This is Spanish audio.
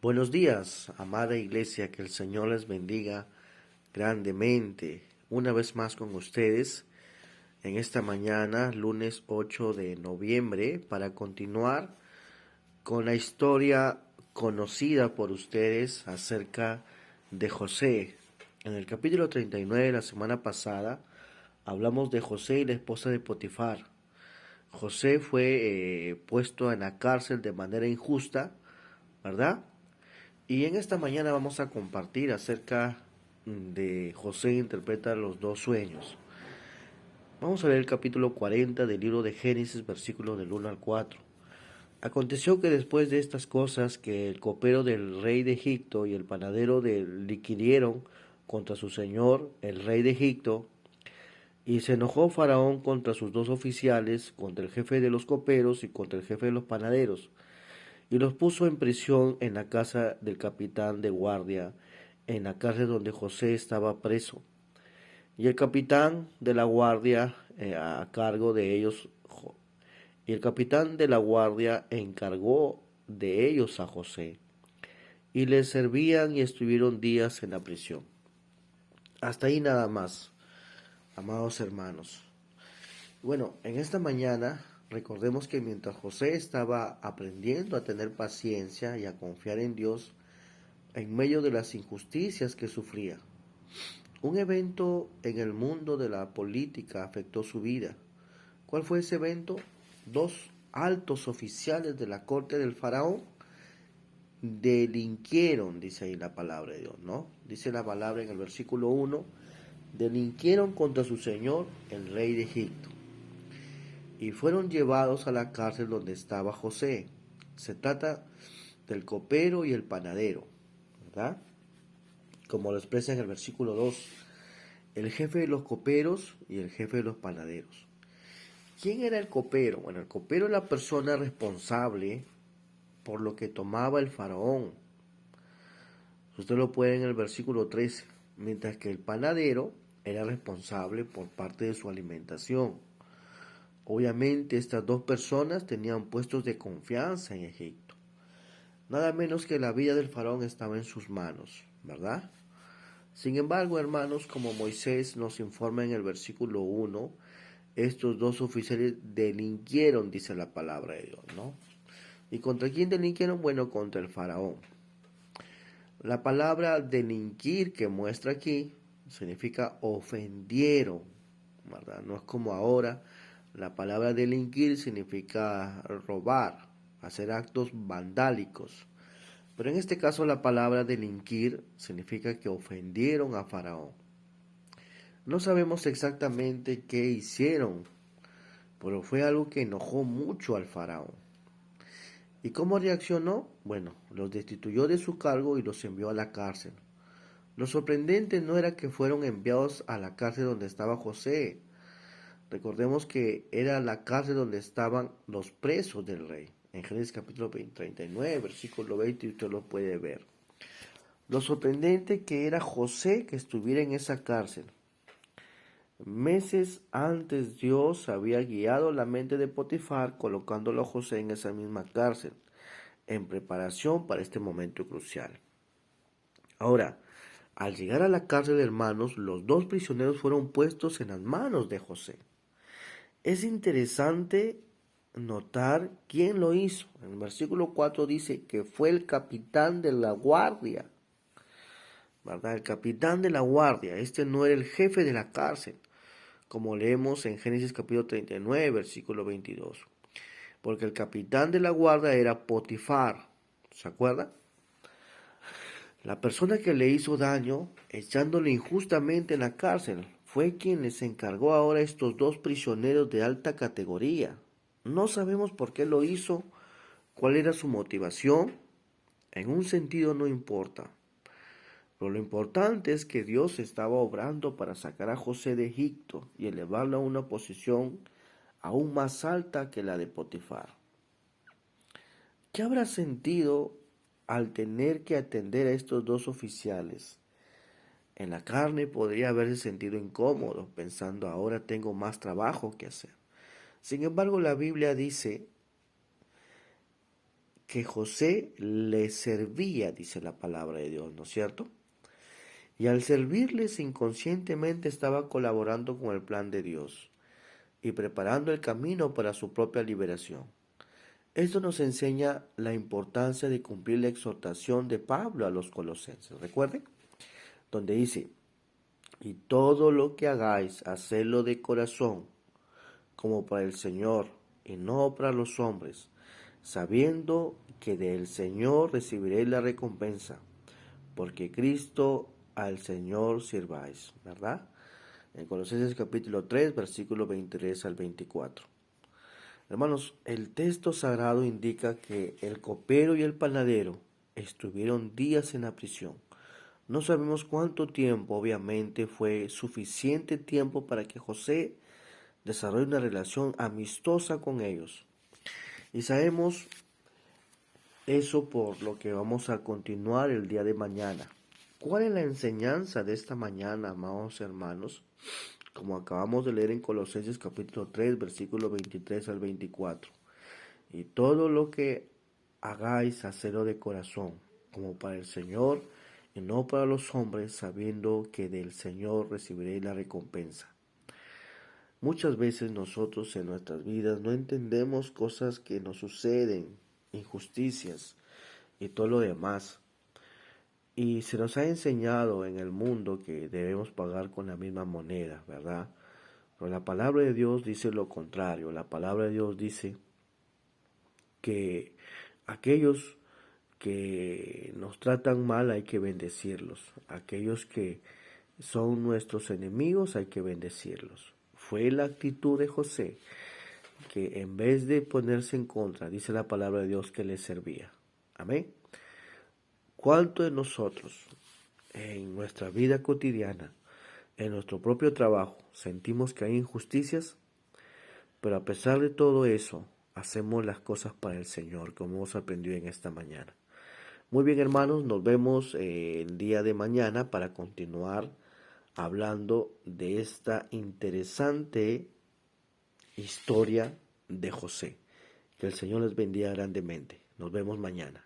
Buenos días, amada iglesia, que el Señor les bendiga grandemente. Una vez más con ustedes en esta mañana, lunes 8 de noviembre, para continuar con la historia conocida por ustedes acerca de José. En el capítulo 39 de la semana pasada, hablamos de José y la esposa de Potifar. José fue puesto en la cárcel de manera injusta, ¿verdad? Y en esta mañana vamos a compartir acerca de José interpreta los dos sueños. Vamos a ver el capítulo 40 del libro de Génesis, versículos del 1 al 4. Aconteció que después de estas cosas que el copero del rey de Egipto y el panadero liquidieron contra su señor, el rey de Egipto, y se enojó Faraón contra sus dos oficiales, contra el jefe de los coperos y contra el jefe de los panaderos, y los puso en prisión en la casa del capitán de guardia, en la cárcel donde José estaba preso. Y el capitán de la guardia a cargo de ellos, y el capitán de la guardia encargó de ellos a José, y les servían y estuvieron días en la prisión. Hasta ahí nada más, amados hermanos. Bueno, en esta mañana recordemos que mientras José estaba aprendiendo a tener paciencia y a confiar en Dios en medio de las injusticias que sufría, un evento en el mundo de la política afectó su vida. ¿Cuál fue ese evento? Dos altos oficiales de la corte del faraón delinquieron, dice ahí la palabra de Dios, ¿no? Dice la palabra en el versículo 1, delinquieron contra su señor, el rey de Egipto, y fueron llevados a la cárcel donde estaba José. Se trata del copero y el panadero, ¿verdad? Como lo expresa en el versículo 2, el jefe de los coperos y el jefe de los panaderos. ¿Quién era el copero? Bueno, el copero es la persona responsable por lo que tomaba el faraón. Usted lo puede en el versículo 13, mientras que el panadero era responsable por parte de su alimentación. Obviamente estas dos personas tenían puestos de confianza en Egipto. Nada menos que la vida del faraón estaba en sus manos, ¿verdad? Sin embargo, hermanos, como Moisés nos informa en el versículo 1, estos dos oficiales delinquieron, dice la palabra de Dios, ¿no? ¿Y contra quién delinquieron? Bueno, contra el faraón. La palabra delinquir que muestra aquí significa ofendieron, ¿verdad? No es como ahora. La palabra delinquir significa robar, hacer actos vandálicos. Pero en este caso la palabra delinquir significa que ofendieron a Faraón. No sabemos exactamente qué hicieron, pero fue algo que enojó mucho al Faraón. ¿Y cómo reaccionó? Bueno, los destituyó de su cargo y los envió a la cárcel. Lo sorprendente no era que fueron enviados a la cárcel donde estaba José. Recordemos que era la cárcel donde estaban los presos del rey. En Génesis capítulo 39, versículo 20, usted lo puede ver. Lo sorprendente que era José que estuviera en esa cárcel. Meses antes Dios había guiado la mente de Potifar colocándolo a José en esa misma cárcel, en preparación para este momento crucial. Ahora, al llegar a la cárcel de hermanos, los dos prisioneros fueron puestos en las manos de José. Es interesante notar quién lo hizo. En el versículo 4 dice que fue el capitán de la guardia, ¿verdad? El capitán de la guardia. Este no era el jefe de la cárcel, como leemos en Génesis capítulo 39, versículo 22. Porque el capitán de la guardia era Potifar, ¿se acuerda? La persona que le hizo daño, echándole injustamente en la cárcel, fue quien les encargó ahora a estos dos prisioneros de alta categoría. No sabemos por qué lo hizo, cuál era su motivación. En un sentido no importa. Pero lo importante es que Dios estaba obrando para sacar a José de Egipto y elevarlo a una posición aún más alta que la de Potifar. ¿Qué habrá sentido al tener que atender a estos dos oficiales? En la carne podría haberse sentido incómodo, pensando ahora tengo más trabajo que hacer. Sin embargo, la Biblia dice que José le servía, dice la palabra de Dios, ¿no es cierto? Y al servirles inconscientemente estaba colaborando con el plan de Dios y preparando el camino para su propia liberación. Esto nos enseña la importancia de cumplir la exhortación de Pablo a los colosenses. Recuerden, donde dice, y todo lo que hagáis, hacedlo de corazón, como para el Señor, y no para los hombres, sabiendo que del Señor recibiréis la recompensa, porque Cristo al Señor sirváis, ¿verdad? En Colosenses capítulo 3, versículo 23 al 24. Hermanos, el texto sagrado indica que el copero y el panadero estuvieron días en la prisión. No sabemos cuánto tiempo, obviamente fue suficiente tiempo para que José desarrolle una relación amistosa con ellos. Y sabemos eso por lo que vamos a continuar el día de mañana. ¿Cuál es la enseñanza de esta mañana, amados hermanos? Como acabamos de leer en Colosenses capítulo 3, versículo 23 al 24. Y todo lo que hagáis, hacedlo de corazón, como para el Señor y no para los hombres, sabiendo que del Señor recibiréis la recompensa. Muchas veces nosotros en nuestras vidas no entendemos cosas que nos suceden, injusticias y todo lo demás. Y se nos ha enseñado en el mundo que debemos pagar con la misma moneda, ¿verdad? Pero la palabra de Dios dice lo contrario. La palabra de Dios dice que aquellos que nos tratan mal hay que bendecirlos. Aquellos que son nuestros enemigos hay que bendecirlos. Fue la actitud de José que en vez de ponerse en contra, dice la palabra de Dios que le servía. Amén. ¿Cuánto de nosotros en nuestra vida cotidiana, en nuestro propio trabajo, sentimos que hay injusticias? Pero a pesar de todo eso, hacemos las cosas para el Señor, como hemos aprendido en esta mañana. Muy bien, hermanos, nos vemos el día de mañana para continuar hablando de esta interesante historia de José. Que el Señor les bendiga grandemente. Nos vemos mañana.